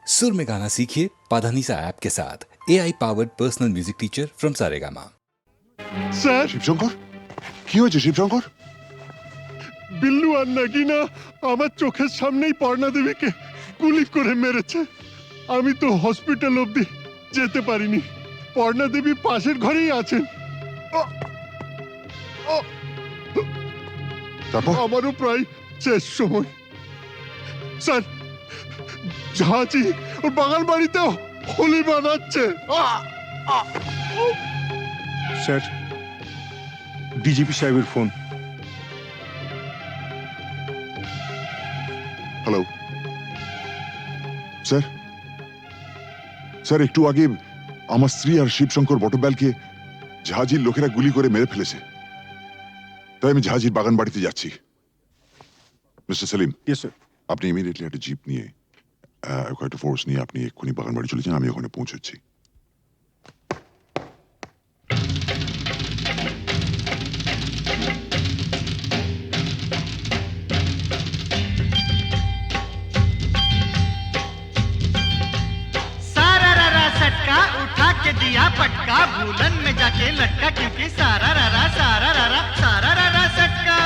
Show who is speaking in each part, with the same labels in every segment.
Speaker 1: सुर में गाना सीखिए पाधानीसा ऐप के साथ AI powered personal music teacher from Saregama.
Speaker 2: Sir
Speaker 3: Shivshankar, কি হয়েছে শিবশঙ্কর?
Speaker 2: বিল্লু আর নাগিনা আমার চোখের সামনেই পর্ণা দেবীকে গুলি করে মেরেছে। আমি তো হসপিটাল অবধি যেতে পারিনি। পর্ণা দেবী পাশের ঘরেই আছেন।
Speaker 3: তারপর?
Speaker 2: আমারও প্রায় শেষ সময়। স্যার, ঝাঁচি ওর বাগান বাড়িতেও হোলি বানাচ্ছে।
Speaker 4: স্যার, ডিজিপি সাহেবের ফোন।
Speaker 3: হ্যালো স্যার, স্যার একটু আগে আমার স্ত্রী আর শিবশঙ্কর বটব্যালকে জাহাজির লোকেরা গুলি করে মেরে ফেলেছে। তাই আমি জাহাজির বাগান বাড়িতে যাচ্ছি। Mister Selim,
Speaker 4: yes sir.
Speaker 3: আপনি ইমিডিয়েটলি একটা জিপ নিয়ে একটা ফোর্স নিয়ে আপনি এক্ষুনি বাগান বাড়ি চলে যান, আমি ওখানে পৌঁছচ্ছি।
Speaker 5: सारा रारा सटका उठा के दिया पटका, भूलन में जाके लटका, क्योंकि सारा रारा सटका।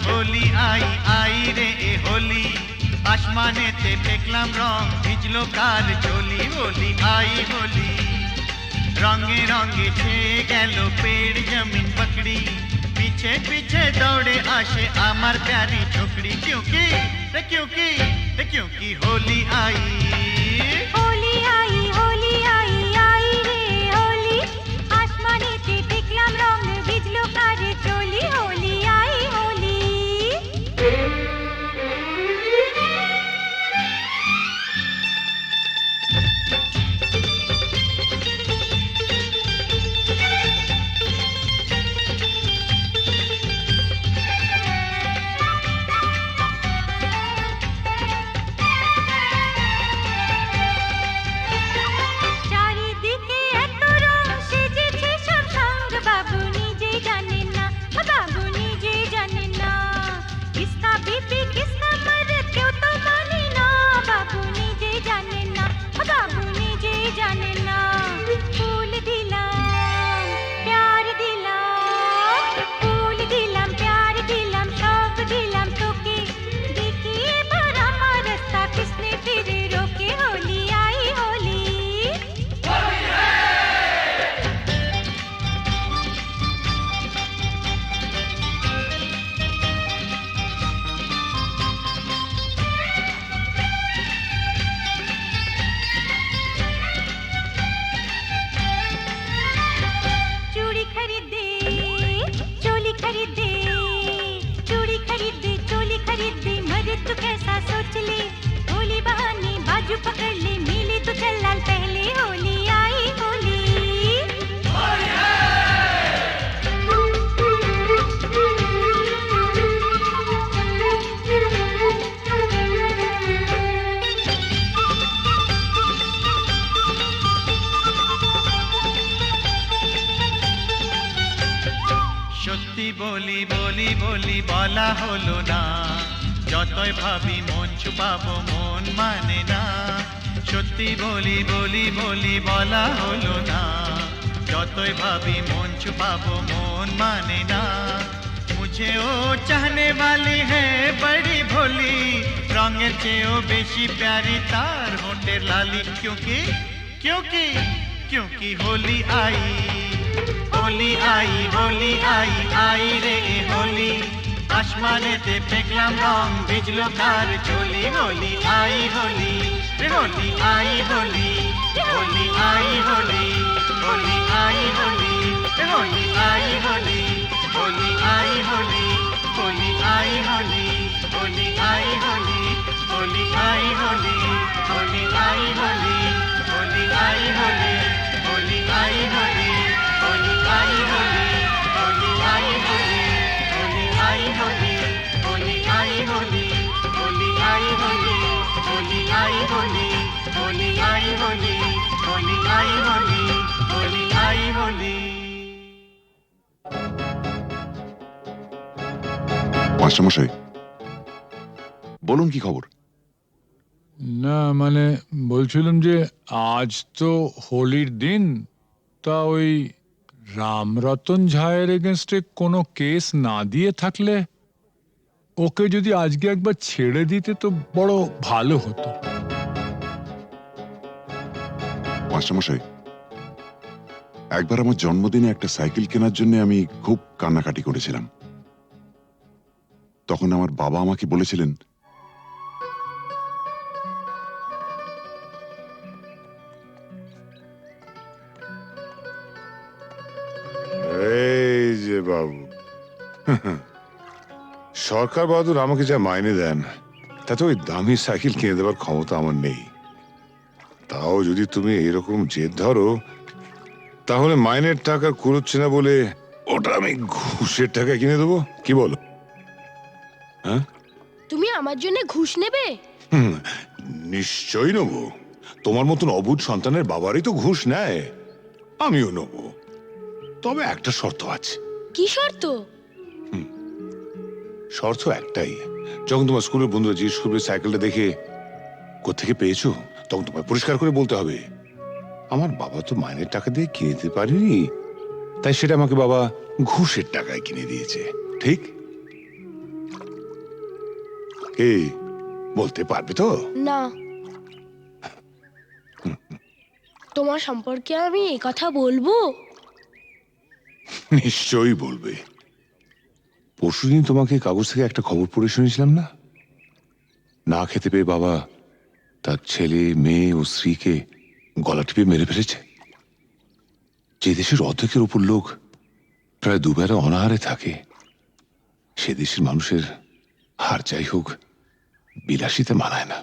Speaker 5: होली आई आई रे ए होली, आसमानेते देखलाम रंग ভিজলো কার চলি। होली आई होली, रंगे रंगे छेয়ে গেল पेड़ जमीन पकड़ी, पीछे पीछे दौड़े आशे आमार प्यारी छोकरी। क्योंकि होली आई
Speaker 6: होली आई होली आई आई रे होली, आसमानेते देखलाम रंग ভিজলো কার চলি। होली आई होली। চারিদিকে এত রং সেজেছে সব সঙ্গ, বাবু নিজেই জানেন না, বাবু নিজেই জানেন না। কিসকা বিপি কিসকা মরদ কেউ তো মানে না, বাবু নিজেই জানেন না, বাবু নিজেই জানেন না। ফুল দিলাম প্যার দিলাম, ফুল দিলাম প্যার দিলাম, সব দিলাম তোকে, দেখি এবার আমার রাস্তা কিসনে ফিরে রোকে। होली आई होली। चूड़ी खरीदे चोली खरीदे, चूड़ी खरीदे चोली खरीदे, मरे तू कैसा सोच ले। होली बहाने बाजू पकड़ ले, मिली तो चल लाल पहले। होली आई होली।
Speaker 5: সত্যি বলি বলি বলি বলা হলো না, যতই ভাবি মন ছুপাবো মন মানে না। সত্যি বলি বলি বলি বলা হলো না, যতই ভাবি মন ছুপাবো মন মানে না। मुझे ओ चाहने वाली है बड़ी भोली, रंगेर চেয়েও বেশি प्यारी तार होठेर लाली। क्योंकि होली आई होली आई होली आई आई रे होली, आसमानेते देखलाम रंग ভিজলো কার চলি। होली आई होली रे होली आई होली, होली आई होली, होली आई होली रे होली आई होली, होली आई होली, होली आई होली। হোলি হোলি আই হোলি হোলি আই হোলি হোলি আই হোলি হোলি আই হোলি।
Speaker 3: মাস্টারমশাই, বলুন কি খবর?
Speaker 7: না মানে বলছিলাম যে আজ তো হোলির দিন, তা ওই রামরতন ঝায়ের এগেনস্টে কোনো কেস না দিয়ে থাকলে ওকে যদি আজকে একবার ছেড়ে দিতে তো বড় ভালো হতো।
Speaker 3: মাস্টারমশাই, একবার আমার জন্মদিনে একটা সাইকেল কেনার জন্য আমি খুব কান্নাকাটি করেছিলাম। তখন আমার বাবা আমাকে বলেছিলেন,
Speaker 4: এই যে বাবু, সরকার বাহাদুর আমাকে যা মাইনে দেন তাতে ওই দামি সাইকেল কিনে দেওয়ার ক্ষমতা আমার নেই। তাও যদি তুমি এরকম জেদ ধরো, তাহলে মাইনের টাকা কুড়োচ্ছে না বলে ওটা আমি ঘুষের টাকায় কিনে দেবো, কি বলো? হ্যাঁ,
Speaker 8: তুমি আমার জন্য ঘুষ নেবে?
Speaker 4: নিশ্চয়ই নেবো। তোমার মতন অবুঝ সন্তানের বাবারই তো ঘুষ নেয়, আমিও নেবো। তবে একটা শর্ত আছে।
Speaker 8: কি শর্ত?
Speaker 4: শর্ত একটাই, যখন তোমার স্কুলের বন্ধুরা জিজ্ঞেস করবে সাইকেলটা দেখে কোত্থেকে পেয়েছো, তখন তোমায় পরিষ্কার করে বলতে হবে, আমার বাবা তো মাইনের টাকা দিয়ে কিনে দিতে পারেনি, তাই সেটা আমাকে বাবা ঘুষের টাকায় কিনে দিয়েছে। ঠিক? এই বলতে পারবে তো?
Speaker 8: না। তোমার সম্পর্কে আমি এই কথা বলবো?
Speaker 4: নিশ্চয়ই বলবে। পরশুদিন তোমাকে কাগজ থেকে একটা খবর পড়ে শুনেছিলাম না? না খেতে পেয়ে বাবা তার ছেলে, মেয়ে ও স্ত্রীকে গলা টিপে মেরে ফেলেছে। যে দেশের অর্ধেকের উপর লোক প্রায় দুবেলা অনাহারে থাকে, সে দেশের মানুষের হার যাই হোক বিলাসিতে মানায় না।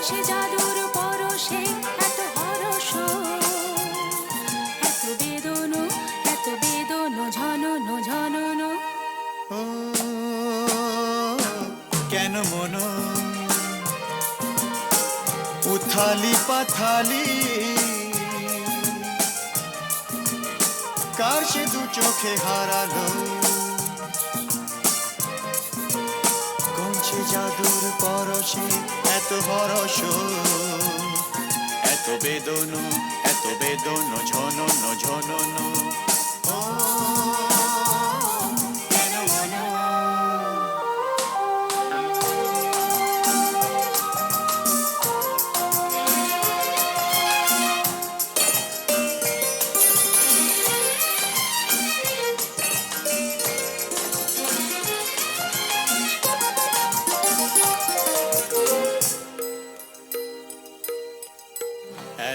Speaker 6: সে জাদুর পরশে এত হরস, এত বেদনো ঝননো ঝননো।
Speaker 5: ও কেন মন উথালি পাথালি, কার সে দু চোখে হারালো, কোন সে জাদুর পরশে এত হরস, এত বেদনো ঝননো ঝননো। ও কেন মন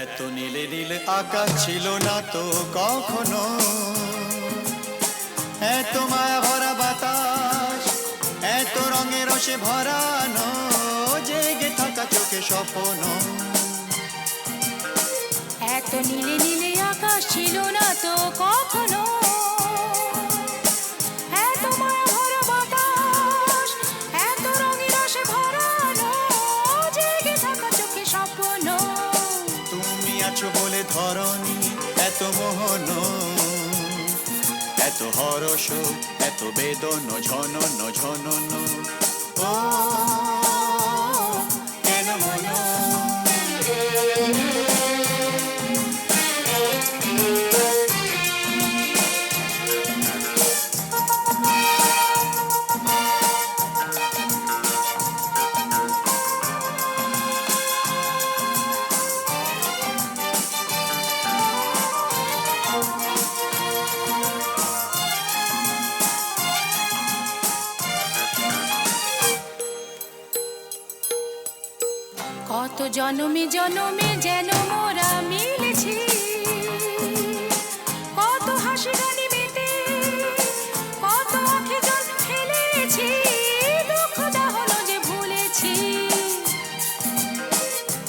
Speaker 5: এত নীলে নীলে আকাশ ছিল না তো কখনো, এত মায়া ভরা বাতাস, এত রঙে রসে ভরানো, জেগে থাকা চোখে স্বপ্ন।
Speaker 6: এত নীলে নীলে আকাশ ছিল না তো কখনো, এত মায়া ভরা বাতাস, এত
Speaker 9: মোহন, এত হরস এত বেদন ঝনন ঝনন, ও কেন মন।
Speaker 6: কত জনমে জনমে যেন মোরা মিলেছি, কত হাসি গানে মেতে, কত আঁখে জল ফেলেছি, দুঃখ দাহন যে ভুলেছি।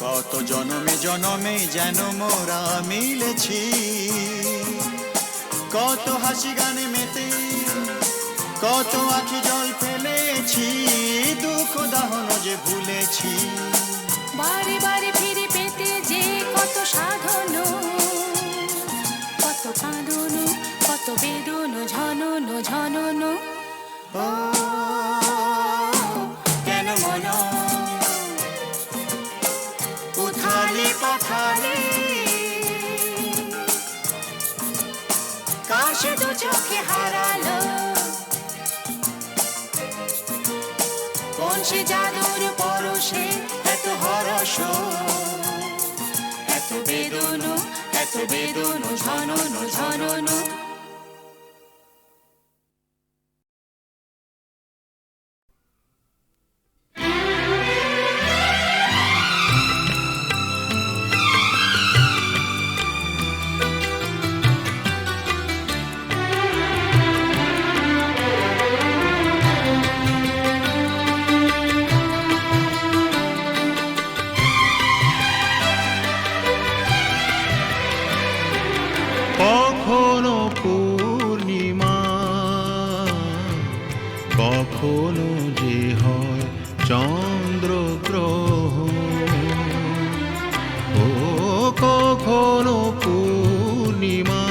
Speaker 9: কত জনমে জনমে যেন মোরা মিলেছি, কত হাসি গানে মেতে, কত আঁখি জল ফেলেছি, দুঃখ দাহন যে ভুলেছি।
Speaker 6: বারে বারে ফিরে পেতে যে কত সাধন, কত কাঁদন, কত বেদন ঝনন ঝনন,
Speaker 9: ও কেন মন। উথালে পাথালে
Speaker 6: কাশে দু চোখে হারালো, কোন সে জাদুর পরশে
Speaker 9: এত হরস এত বেদন এত বেদন ঝনন ঝনন।
Speaker 5: কখনো পূর্ণিমা, কখনো যে হয় চন্দ্রগ্রহণ, ও কখনো পূর্ণিমা,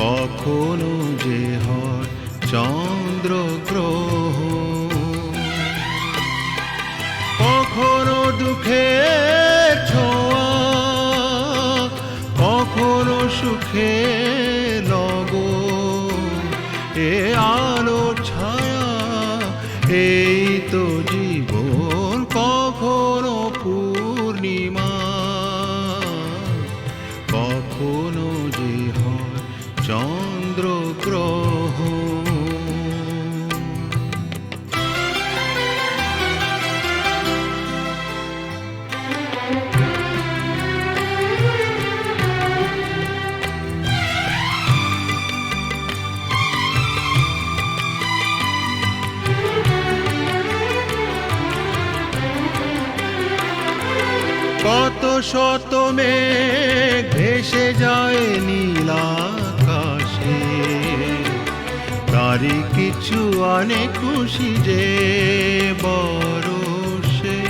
Speaker 5: কখনো যে হয় চন্দ্রগ্রহণ, কখনো দুঃখের ছোঁয়া, কখনো সুখে লগন, এ আলো ছায়া এই তো জীবন। কখনো পূর্ণিমা, কখনো যে হয় চন্দ্রগ্রহণ। কত শত মেঘ ভেসে যায় নীল আকাশে, তারই কিছু আনে খুশি যে বরষে।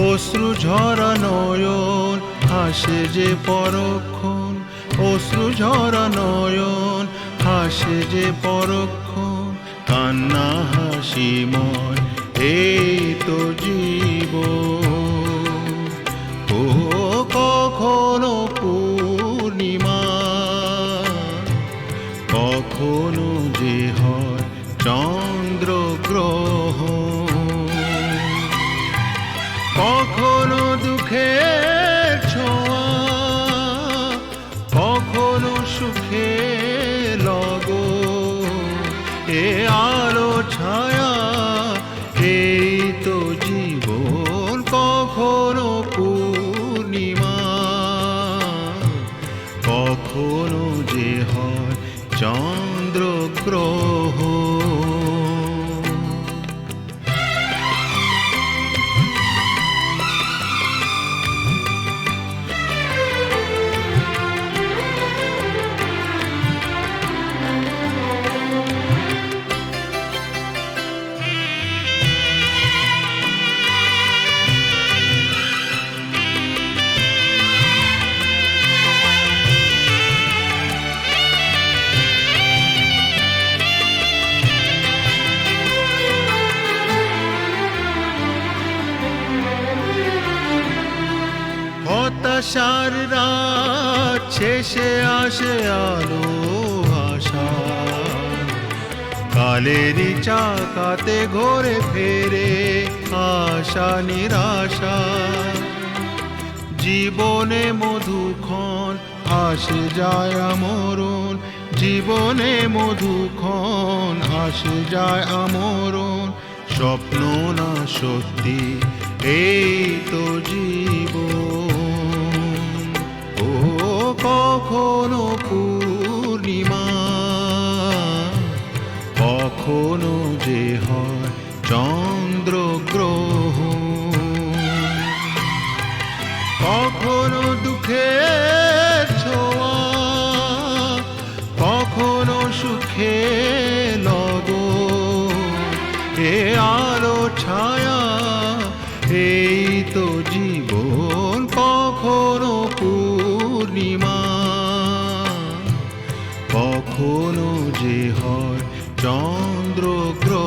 Speaker 5: অশ্রু ঝরা নয়ন হাসে যে পরক্ষণ, অশ্রু ঝরা নয়ন হাসে যে পরক্ষণ, কান্না হাসিময় এই তো জীবন। ও কখনো পূর্ণিমা, কখনো যে হয় চন্দ্রগ্রহণ, কখনো দুঃখের ছোঁয়া, কখনো সুখে লগন, এ আলো ছায়া এই তো জীবন। কখনো পূর্ণিমা, কখনো যে হয় চন্দ্রগ্রহণ।
Speaker 9: আশার রাত শেষে আসে আলো আশা, কালেরই চাকাতে ঘোরে ফেরে আশা নিরাশা। জীবনে মধুক্ষণ আসে যায় আমরণ, জীবনে মধুক্ষণ আসে যায় আমরণ। স্বপ্ন না সত্যি এই তো জীবন। ও কখনো পূর্ণিমা, কখনো যে হয় চন্দ্রগ্রহণ, কখনো দুঃখের ছোঁয়া, কখনো সুখে লগন। এ আলো ছায়া এই তো জীবন। কখনো পূর্ণিমা, কখনো যে হয় চন্দ্রগ্রহণ।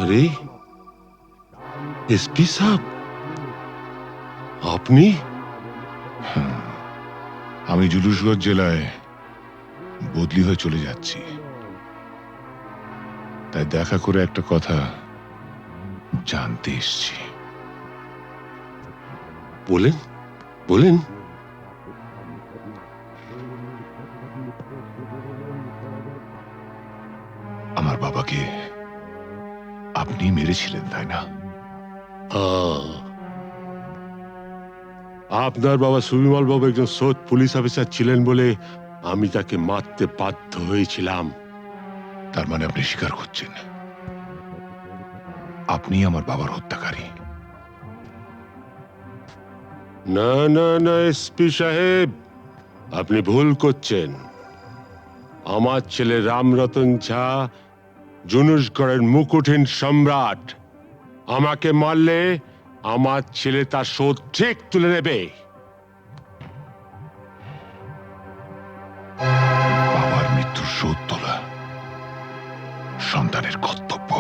Speaker 10: আরে এসপি সাহেব, আপনি?
Speaker 3: আমি জুলুসগঞ্জ জেলায় বদলি হয়ে চলে যাচ্ছি, তাই দেখা করে একটা কথা জানতে এসছি।
Speaker 10: বলেন বলেন।
Speaker 3: আমার বাবাকে আপনি মেরেছিলেন, তাই না?
Speaker 10: আপনার বাবা সুবিমল বাবু একজন সৎ পুলিশ অফিসার ছিলেন বলে আমি তাকে মারতে বাধ্য হয়েছিলাম।
Speaker 3: তার মানে আপনি স্বীকার করছেন আপনি আমার বাবার হত্যাকারী?
Speaker 10: না না না এসপি সাহেব, আপনি ভুল করছেন। আমার ছেলে রামরতন ঝা জুনুসগড়ের মুকুটহীন সম্রাট। আমাকে মারলে আমার ছেলে তার শোধ ঠিক তুলে নেবে।
Speaker 3: বাবার মৃত্যুর শোধ তোলা সন্তানের কর্তব্য।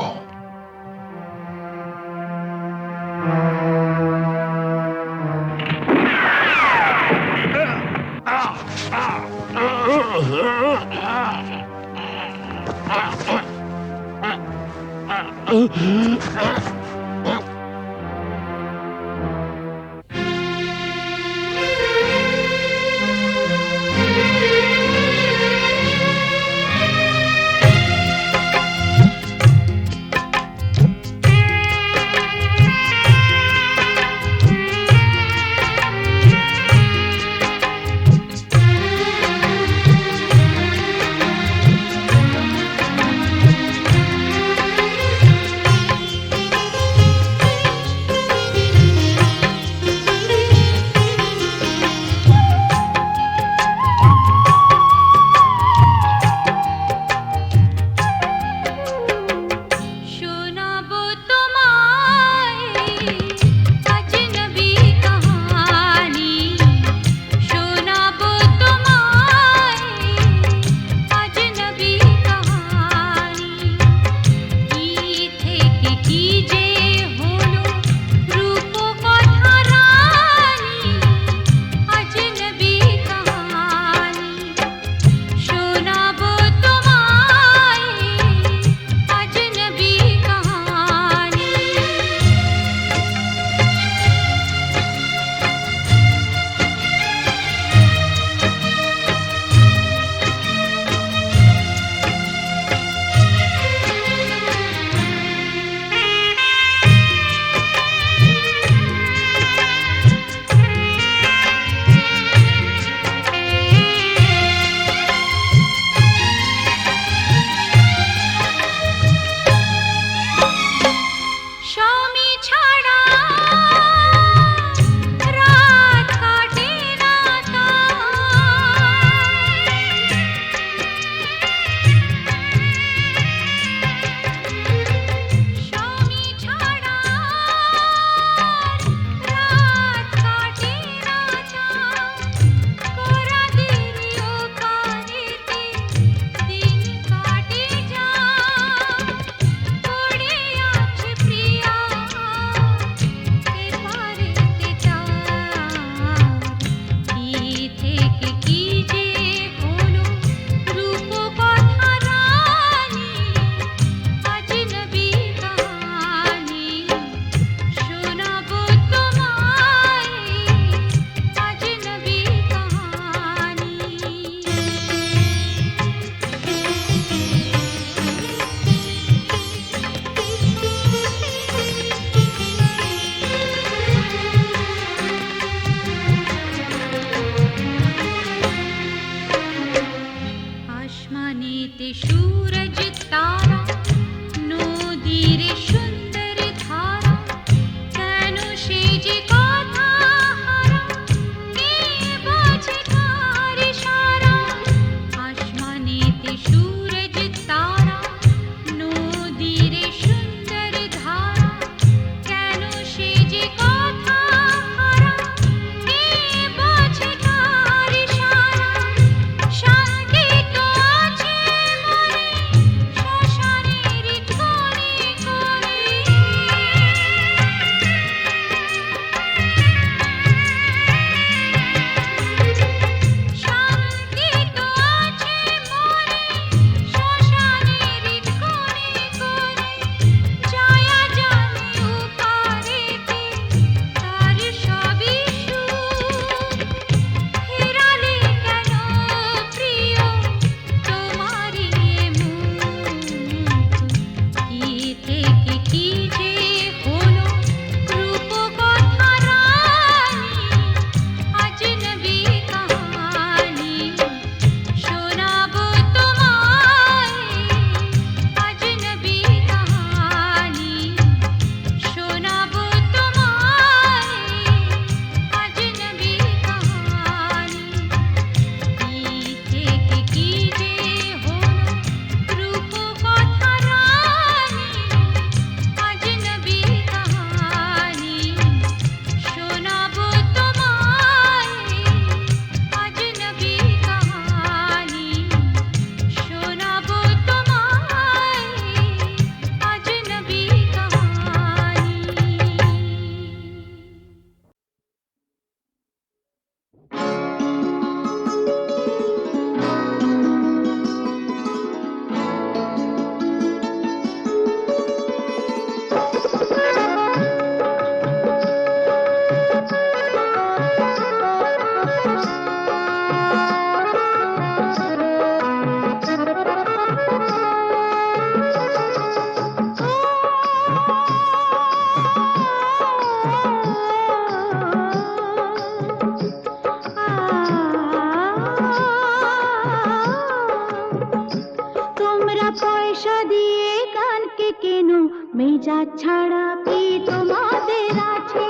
Speaker 6: মেজাজ ছাড়া কি তোমাদের আছে?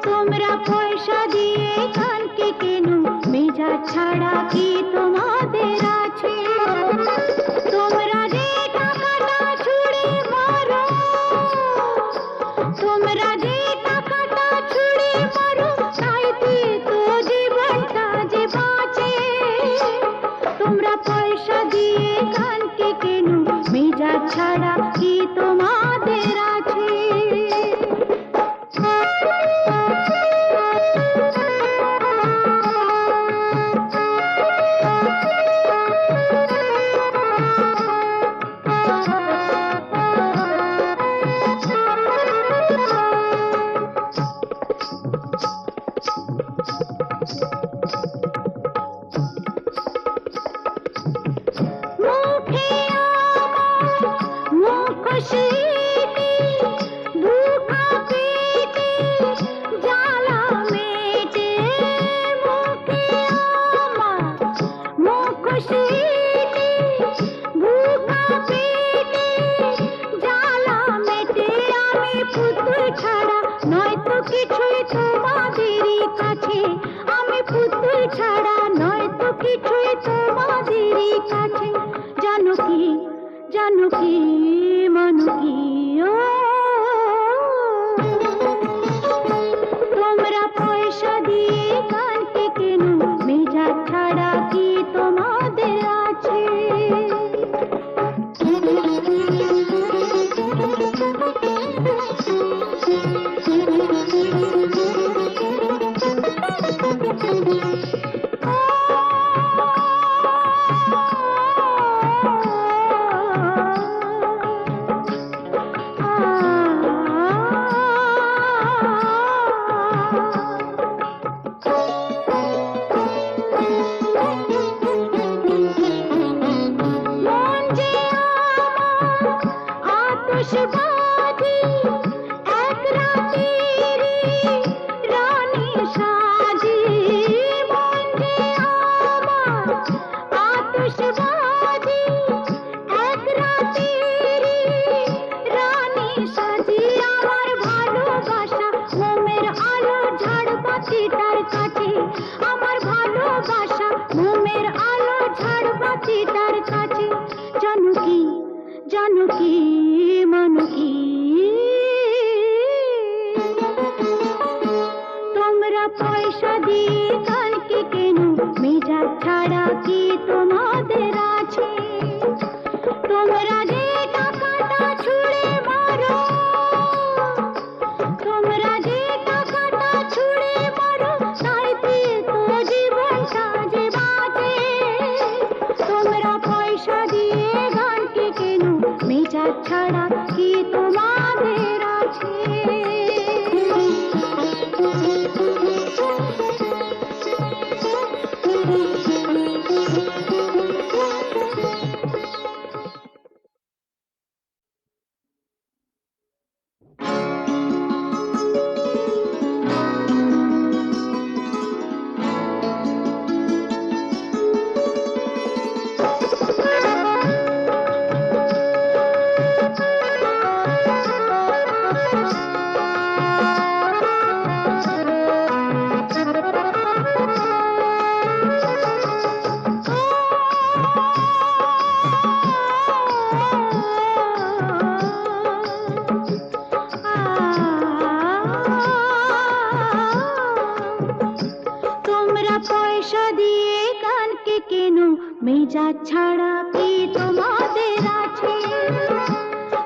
Speaker 6: তোমরা পয়সা দিয়ে কানকে কেন, মেজাজ ছাড়া কি তোমাদের আছে? তোমরা যে টাকাটা ছুঁড়ে মারো, তোমরা যে টাকাটা ছুঁড়ে মারো, তাইতে তো জীবনটা যে বাঁচে। তোমরা পয়সা দিয়ে কানকে কেন, মেজাজ ছাড়া কি তোমাদের আছে? মুখে আমার মুখশ্রীতে, দুঃখা পেটে জ্বালা মেটে। মুখে আমার মুখশ্রীতে, দুঃখা পেটে জ্বালা মেটে। আমি পুতুল ছাড়া নয়তো কিছুই তোমাদেরই কাছে, আমি পুতুল ছাড়া নয়তো কিছুই তোমাদেরই কাছে। জানো কি, জানো কি, মানো কি, ও তোমরা পয়সা দিয়ে কানকে কেন, মেজাজ ছাড়া কি তোমাদের আছে? মন যে আমার আতশবাজি, এক রাতেরই রানী সাজি। মন যে আমার আতশবাজি, এক রাতেরই রানী সাজি। আমার ভালোবাসা মোমের আলো ঝাড়বাতিটার কাছে, আমার ভালোবাসা মোমের আলো ঝাড়বাতিটার কাছে। জানো কি, জানো কি, মানো কি, তোমরা পয়সা দিয়ে কানকে কেন, মেজাজ ছাড়া কি তোমাদের আছে? তোমরা যে টাকাটা ছুঁড়ে মারো, তোমরা যে টাকাটা ছুঁড়ে মারো, তাইতে তো জীবনটা যে বাঁচে। তোমরা পয়সা দিয়ে গানকে কেন, মেজাজ ছাড়া কি তোমাদের আছে? তোমরা পয়সা দিয়ে কানকে কেন, মেজাজ ছাড়া কি তোমাদের আছে?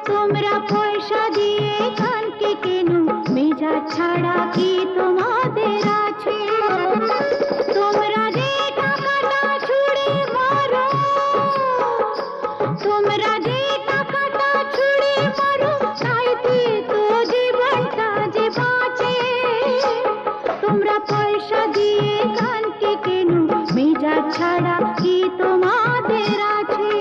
Speaker 6: তোমরা পয়সা দিয়ে কানকে কেন, মেজাজ ছাড়া কি তোমাদের আছে? তোমরা যে টাকাটা ছুঁড়ে মারো, তোমরা যে টাকাটা ছুঁড়ে মারো, তাইতে তো জীবনটা যে বাঁচে। তোমরা পয়সা দিয়ে কানকে কেন, মেজাজ ছাড়া কি তোমাদের আছে?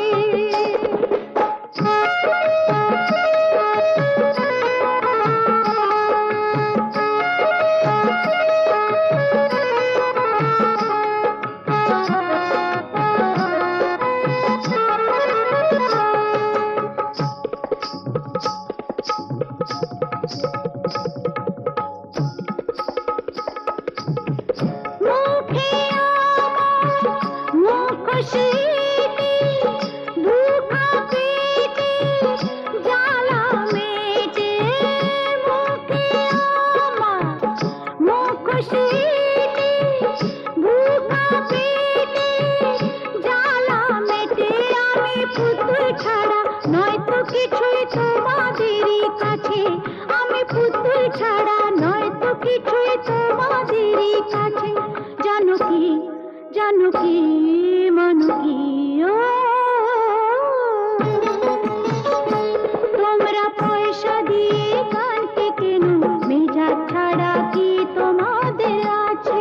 Speaker 6: ছাড়া নয় তো কিছুই তোমাদেরই কাছে। জানো কি মানো কি ও, তোমরা পয়সা দিয়ে গানকে কেন, মেজাজ ছাড়া কি তোমাদের আছে?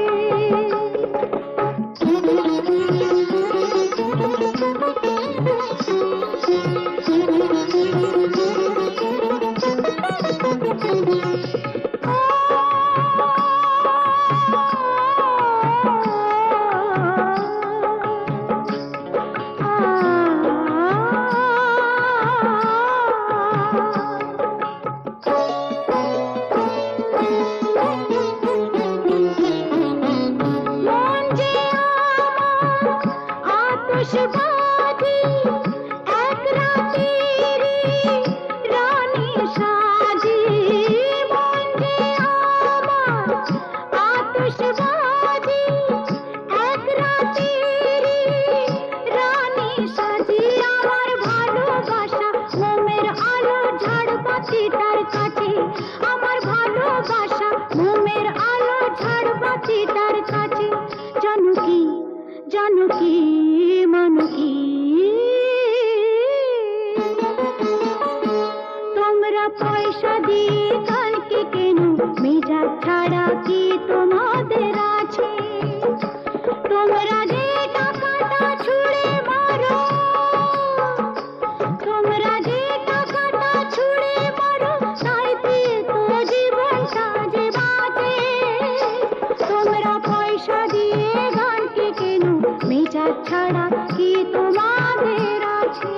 Speaker 6: মন যে আমার আতশবাজি, এক রাতেরই রানী সাজি। মন যে আমার আতশবাজি, এক রাতেরই রানী সাজি। আমার ভালোবাসা মোমের আলো ঝাড়বাতিটার কাছে, আমার ভালোবাসা মোমের আলো ঝাড়বাতিটার কাছে। জানো কি মানো কি, তোমরা পয়সা দিয়ে কালকে কেন, মেজাজ ছাড়া কি তোমাদের আছে? তোমরা যে টাকাটা ছুঁড়ে মারো, তোমরা যে টাকাটা ছুঁড়ে মারো, তাইতে তো জীবনটা যে বাঁচে। তোমরা পয়সা দিয়ে গানকে কেন, মেজাজ ছাড়া কি তোমাদের আছে?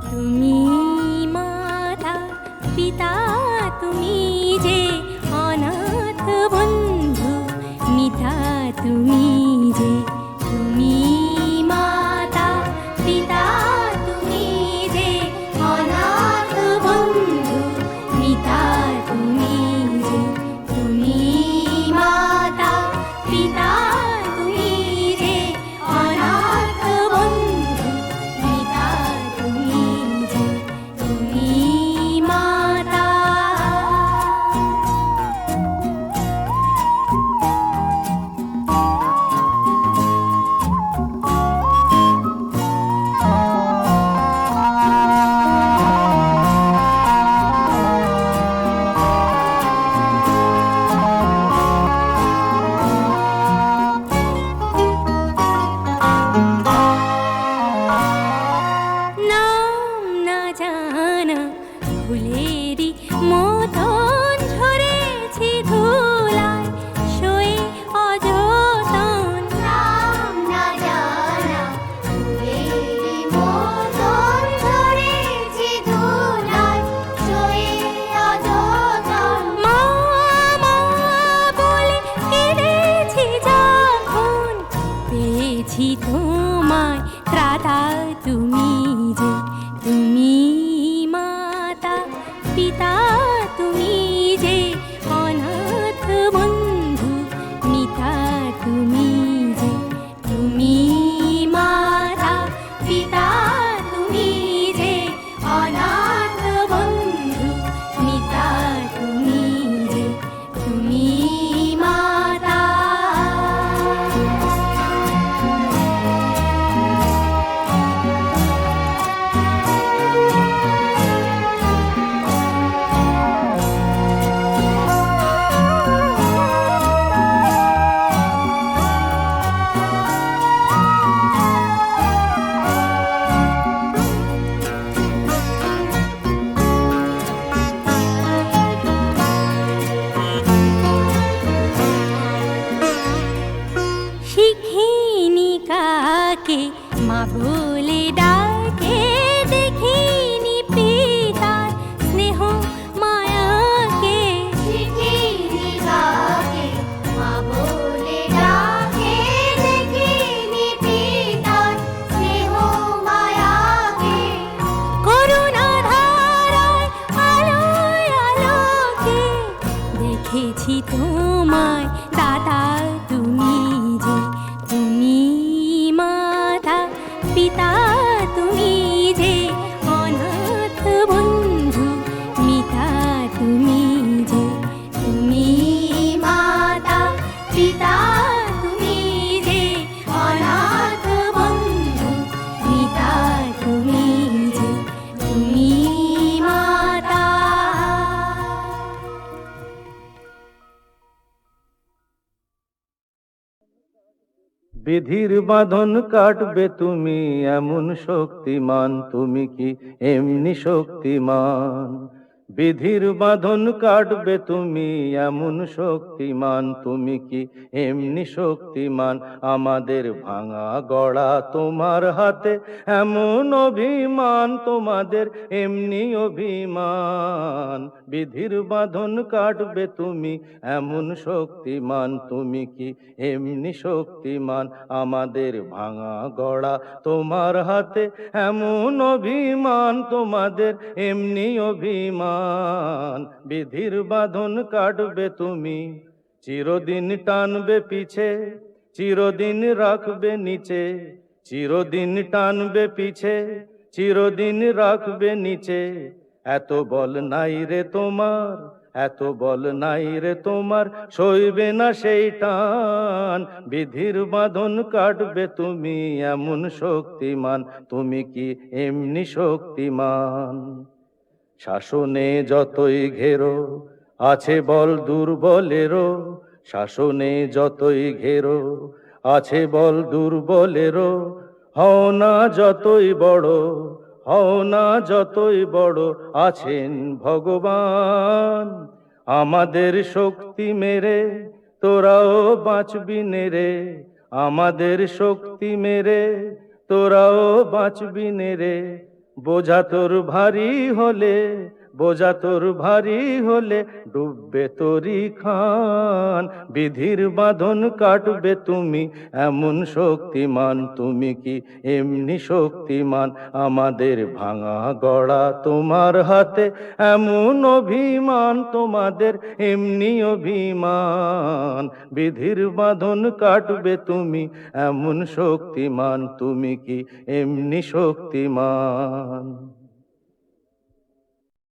Speaker 11: তুমি মাতা পিতা, তুমি যে অনাথ বন্ধু, মিতা তুমি যে। তুমি মাতা পিতা, তুমি যে অনাথ বন্ধু, মিতা তুমি যে। তুমি মাতা পিতা, তুমি যে অনাথ বন্ধু, মিতা তুমি যে। তুমি মাতা। নাম না জানা ফুলেরই মতন ঝরেছি ধুলায়, শোয়ে অযতন।
Speaker 6: নাম না জানা ফুলেরই মতন ঝরেছি ধুলায়, শোয়ে অযতন।
Speaker 11: মা মা বলে কেঁদেছি যখন, পেয়েছি তোমায় ত্রাতা তুমি যে। তুমি মাতা পিতা, তুমি যে অনাথ বন্ধু, মিতা তুমি যে। তুমি মাতা পিতা, তুমি যে অনাথ বন্ধু, মিতা তুমি যে। তুমি মাতা। শিখিনি কাকে মা বলে ডাকে, দেখিনি পিতার স্নেহ মায়াকে।
Speaker 6: শিখিনি কাকে মা বলে ডাকে, দেখিনি পিতার স্নেহ মায়াকে।
Speaker 11: করুণা ধারায় বলেছি তোমায় দাদা তুমি যে, তুমি মাতা পিতা তুমি যে, অনাথ বন্ধু মিতা তুমি যে, তুমি মাতা পিতা তুমি যে, অনাথ বন্ধু মিতা তুমি যে, তুমি মাতা।
Speaker 12: বিধির বাঁধন কাটবে তুমি এমন শক্তিমান, তুমি কি এমনি শক্তিমান? বিধির বাঁধন কাটবে তুমি এমন শক্তিমান, তুমি কি এমনি শক্তিমান? আমাদের ভাঙা গড়া তোমার হাতে এমন অভিমান, তোমাদের এমনি অভিমান। বিধির বাঁধন কাটবে তুমি এমন শক্তিমান, তুমি কি এমনি শক্তিমান? আমাদের ভাঙা গড়া তোমার হাতে এমন অভিমান, তোমাদের এমনি অভিমান। বিধির বাঁধন কাটবে তুমি, চিরদিন টানবে পিছে, চিরদিন রাখবে নিচে, চিরদিন টানবে পিছে, চিরদিন রাখবে নিচে। এত বল নাই রে তোমার, এত বল নাই রে তোমার, সইবে না সেই টান। বিধির বাঁধন কাটবে তুমি এমন শক্তিমান, তুমি কি এমনি শক্তিমান? শাসনে যতই ঘেরো আছে বল দুর্বলেরও, শাসনে যতই ঘেরো আছে বল দুর্বলেরও। হও না যতই বড়, হও না যতই বড়, আছেন ভগবান। আমাদের শক্তি মেরে তোরাও বাঁচবি নেরে, আমাদের শক্তি মেরে তোরাও বাঁচবি নেরে। বোঝা তোর ভারী হলে, বোঝা তোর ভারী হলে ডুববে তোরি খান। বিধির বাঁধন কাটবে তুমি এমন শক্তিমান, তুমি কি এমনি শক্তিমান? আমাদের ভাঙা গড়া তোমার হাতে এমন অভিমান, তোমাদের এমনি অভিমান। বিধির বাঁধন কাটবে তুমি এমন শক্তিমান, তুমি কি এমনি শক্তিমান?